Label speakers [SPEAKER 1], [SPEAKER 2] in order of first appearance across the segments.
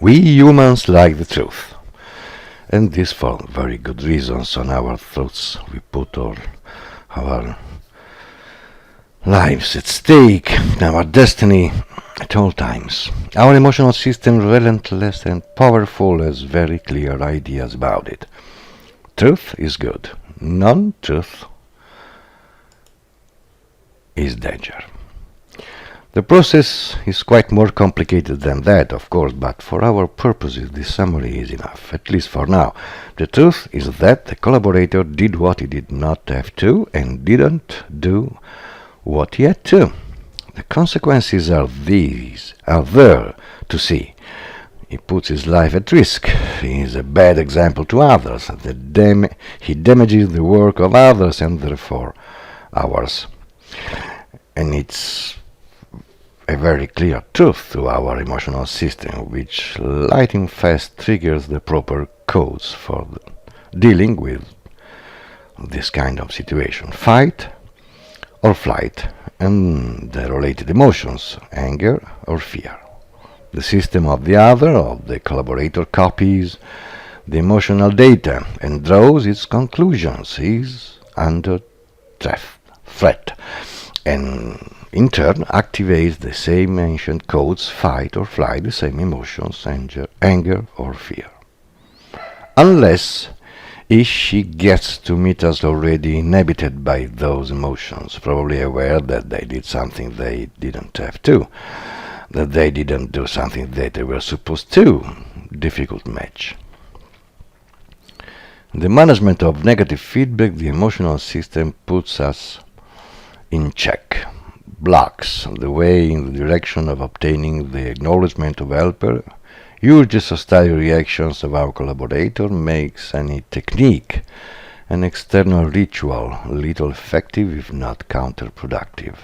[SPEAKER 1] We humans like the truth, and this for very good reasons. On our thoughts we put all our lives at stake, our destiny at all times. Our emotional system, relentless and powerful, has very clear ideas about it. Truth is good, non-truth is danger. The process is quite more complicated than that, of course, but for our purposes this summary is enough, at least for now. The truth is that the collaborator did what he did not have to and didn't do what he had to. The consequences are there to see. He puts his life at risk. He is a bad example to others. He damages the work of others and therefore ours. And it's a very clear truth to our emotional system, which lightning fast triggers the proper codes for dealing with this kind of situation: fight or flight, and the related emotions, anger or fear. The system of the other, of the collaborator, copies the emotional data and draws its conclusions. Is under threat, and in turn activates the same ancient codes: fight or flight, the same emotions, anger or fear. Unless she gets to meet us already inhabited by those emotions, probably aware that they did something they didn't have to, that they didn't do something that they were supposed to. Difficult match. The management of negative feedback, the emotional system puts us in check, blocks the way in the direction of obtaining the acknowledgement of helper, urges hostile reactions of our collaborator, makes any technique, an external ritual, little effective if not counterproductive.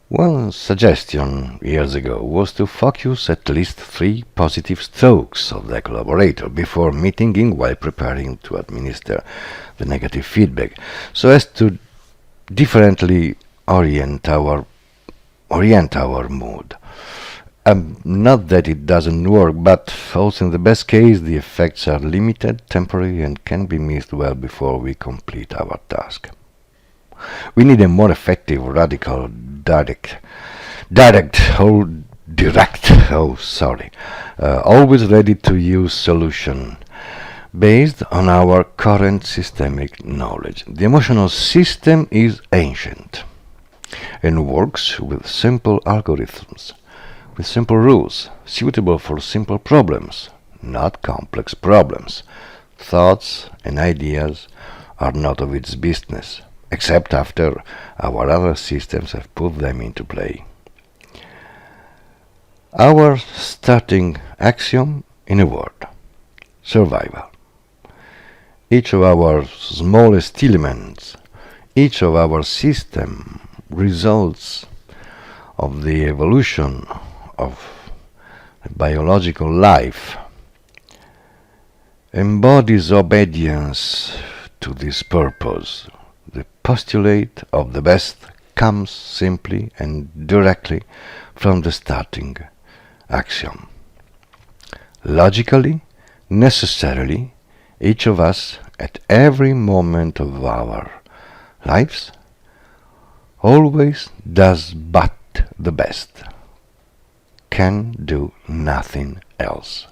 [SPEAKER 1] One suggestion years ago was to focus at least 3 positive strokes of the collaborator before meeting him while preparing to administer the negative feedback, so as to differently orient our mood. Not that it doesn't work, but also in the best case the effects are limited, temporary, and can be missed well before we complete our task. We need a more effective, radical, always ready to use solution based on our current systemic knowledge. The emotional system is ancient and works with simple algorithms, with simple rules, suitable for simple problems, not complex problems. Thoughts and ideas are not of its business, except after our other systems have put them into play. Our starting axiom, in a word: survival. Each of our smallest elements, each of our system results of the evolution of biological life, embodies obedience to this purpose. The postulate of the best comes simply and directly from the starting axiom. Logically, necessarily, each of us at every moment of our lives always does but the best, can do nothing else.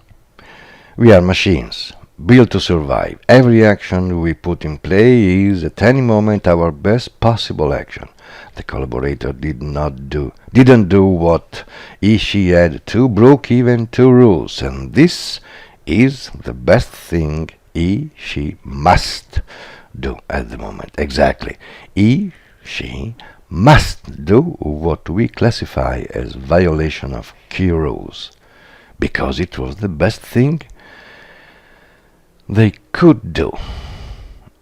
[SPEAKER 1] We are machines, built to survive. Every action we put in play is at any moment our best possible action. The collaborator didn't do what she had to, broke even 2 rules, and this is the best thing she must do at the moment. Exactly. She must do what we classify as violation of key rules, because it was the best thing they could do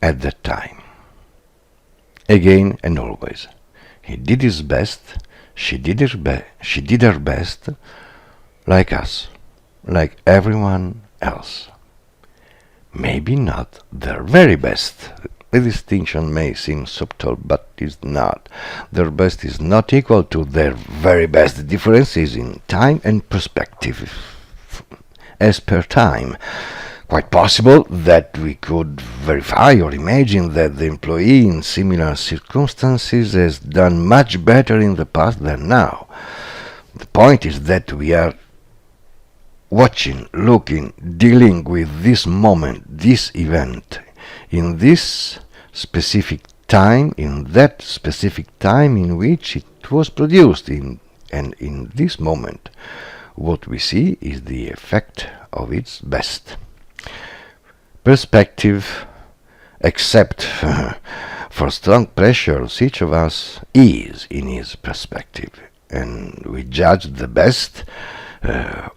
[SPEAKER 1] at that time. Again and always, he did his best, she did her best, like us, like everyone else. Maybe not their very best. The distinction may seem subtle, but is not. Their best is not equal to their very best. The difference is in time and perspective. as per time. Quite possible that we could verify or imagine that the employee in similar circumstances has done much better in the past than now. The point is that we are watching, looking, dealing with this moment, this event, in this specific time, in that specific time in which it was produced, and in this moment, what we see is the effect of its best. Perspective, except for strong pressures, each of us is in his perspective, and we judge the best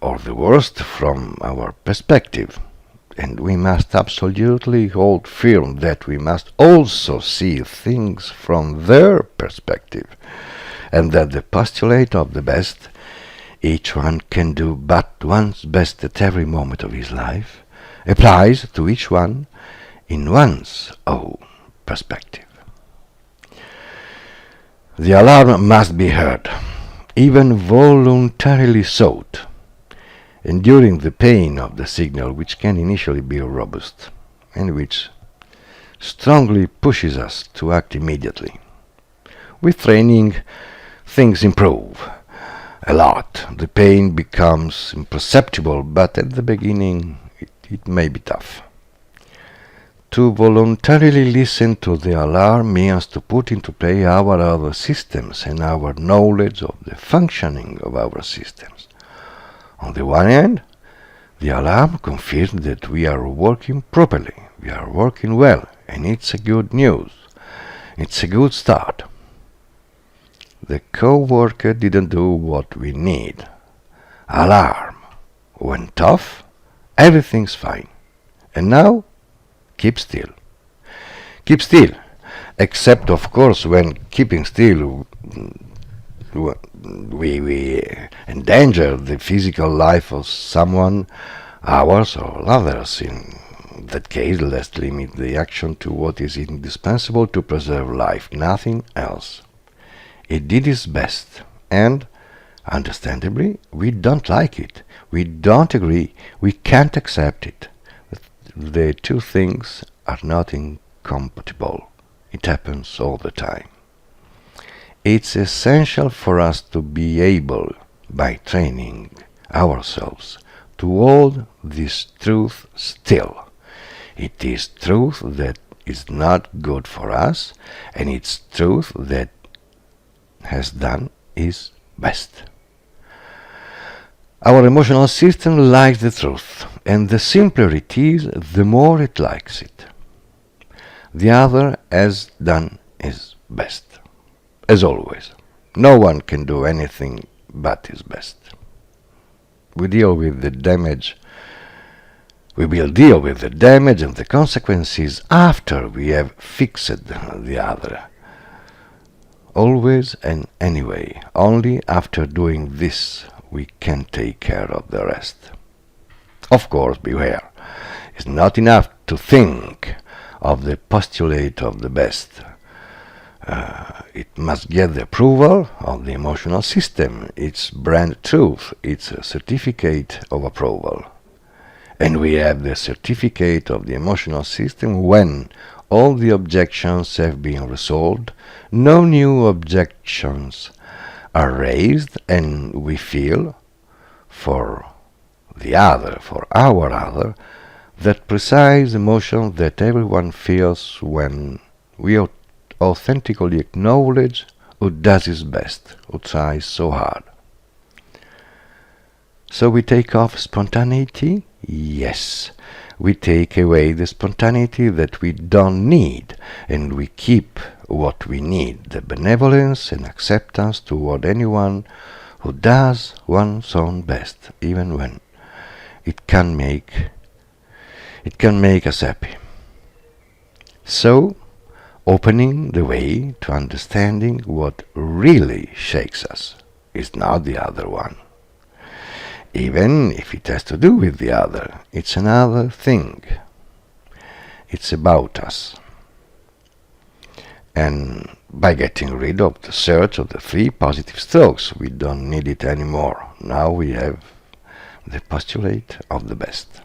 [SPEAKER 1] or the worst from our perspective. And we must absolutely hold firm that we must also see things from their perspective, and that the postulate of the best, each one can do but one's best at every moment of his life, applies to each one in one's own perspective. The alarm must be heard, even voluntarily sought, enduring the pain of the signal, which can initially be robust and which strongly pushes us to act immediately. With training, things improve a lot. The pain becomes imperceptible, but at the beginning it may be tough. To voluntarily listen to the alarm means to put into play our other systems and our knowledge of the functioning of our systems. On the one hand, the alarm confirms that we are working properly, we are working well, and it's a good news. It's a good start. The co-worker didn't do what we need. Alarm went off, everything's fine. And now, keep still. Keep still, except of course when keeping still we endanger the physical life of someone, ours or others. In that case, let's limit the action to what is indispensable to preserve life, nothing else. It did its best, and, understandably, we don't like it, we don't agree, we can't accept it. The two things are not incompatible. It happens all the time. It's essential for us to be able, by training ourselves, to hold this truth still. It is truth that is not good for us, and it's truth that has done its best. Our emotional system likes the truth, and the simpler it is, the more it likes it. The other has done his best. As always, no one can do anything but his best. We will deal with the damage and the consequences after we have fixed the other. Always and anyway, only after doing this we can take care of the rest. Of course, beware, it's not enough to think of the postulate of the best. It must get the approval of the emotional system, its brand truth, its certificate of approval. And we have the certificate of the emotional system when all the objections have been resolved, no new objections are raised, and we feel, for our other, that precise emotion that everyone feels when we authentically acknowledge who does his best, who tries so hard. So we take off spontaneity? Yes. We take away the spontaneity that we don't need, and we keep what we need, the benevolence and acceptance toward anyone who does one's own best, even when it can make us happy. So, opening the way to understanding what really shakes us is not the other one. Even if it has to do with the other, it's another thing. It's about us. And by getting rid of the search of the 3 positive strokes, we don't need it anymore. Now we have the postulate of the best.